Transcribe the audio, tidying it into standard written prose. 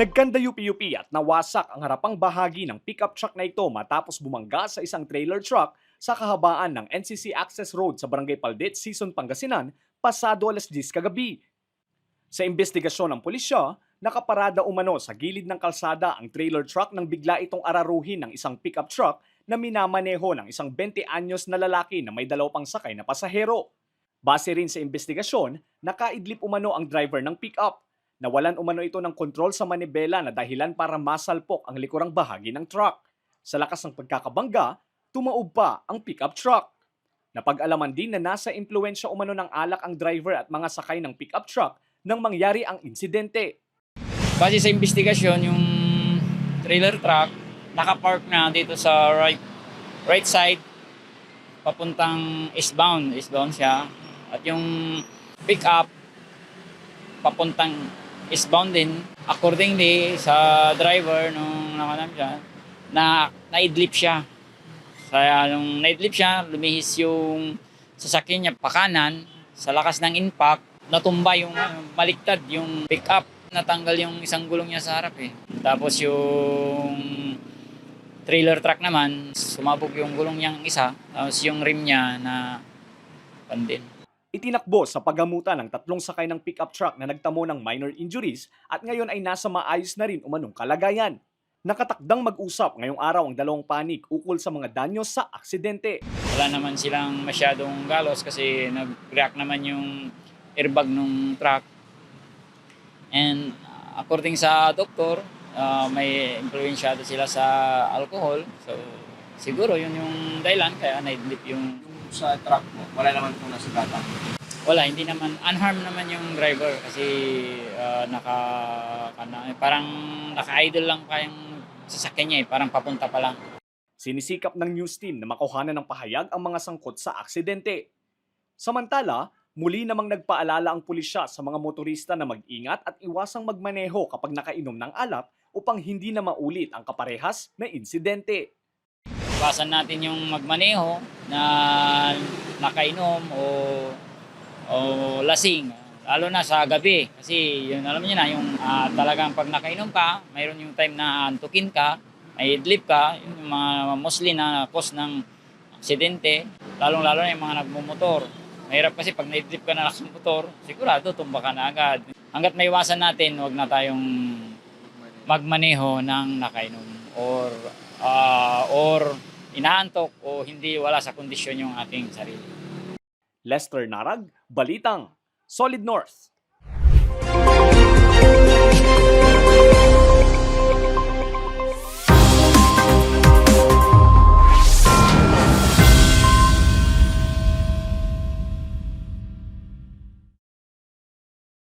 Nagkanda-yupi-yupi at nawasak ang harapang bahagi ng pickup truck na ito matapos bumangga sa isang trailer truck sa kahabaan ng NCC Access Road sa Barangay Paldet, Sison, Pangasinan, pasado alas 10 kagabi. Sa investigasyon ng pulisya, nakaparada umano sa gilid ng kalsada ang trailer truck nang bigla itong araruhin ng isang pickup truck na minamaneho ng isang 20 anyos na lalaki na may dalaw pang sakay na pasahero. Base rin sa investigasyon, nakaidlip umano ang driver ng pickup. Nawalan umano ito ng kontrol sa manibela na dahilan para masalpok ang likurang bahagi ng truck. Sa lakas ng pagkakabangga, tumaob pa ang pickup truck. Napag-alaman din na nasa impluwensya umano ng alak ang driver at mga sakay ng pickup truck nang mangyari ang insidente. Base sa investigasyon, yung trailer truck nakapark na dito sa right side papuntang eastbound siya, at yung pickup papuntang eastbound din. Accordingly sa driver nung nakanam siya, naidlip siya. Kaya nung naidlip siya, lumihis yung sasakyan niya pakanan. Sa lakas ng impact, natumba yung baliktad yung pickup. Natanggal yung isang gulong niya sa harap eh. Tapos yung trailer truck naman, sumabog yung gulong niyang isa. Tapos yung rim niya na pandin. Itinakbo sa paggamutan ng 3 sakay ng pickup truck na nagtamo ng minor injuries at ngayon ay nasa maayos na rin umanong kalagayan. Nakatakdang mag-usap ngayong araw ang dalawang panig ukol sa mga danyo sa aksidente. Wala naman silang masyadong galos kasi nag-react naman yung airbag ng truck. And according sa doktor, may impluwensyado sila sa alcohol. So siguro yun yung dahilan kaya naidlip yung Sa truck mo, wala naman po nasugatan. wala, hindi naman, unharmed naman yung driver kasi parang naka-idle lang pa yung sasakyan niya parang papunta pa lang. Sinisikap ng news team na makuhanan ng pahayag ang mga sangkot sa aksidente. Samantala, muli namang nagpaalala ang pulisya sa mga motorista na mag-ingat at iwasang magmaneho kapag nakainom ng alak upang hindi na maulit ang kaparehas na insidente. Iwasan natin yung magmaneho na nakainom o lasing, lalo na sa gabi. Kasi yun, alam niyo na, yung talagang pag nakainom ka, mayroon yung time na antukin ka, may idlip ka, yung mga mostly na cause ng aksidente, lalong-lalo na yung mga nagmumotor. Mahirap kasi pag na-idlip ka na sa motor, sigurado tumba ka na agad. Hanggat may iwasan natin, huwag na tayong magmaneho ng nakainom or inaantok o hindi wala sa kondisyon yung ating sarili. Lester Narag, Balitang, Solid North.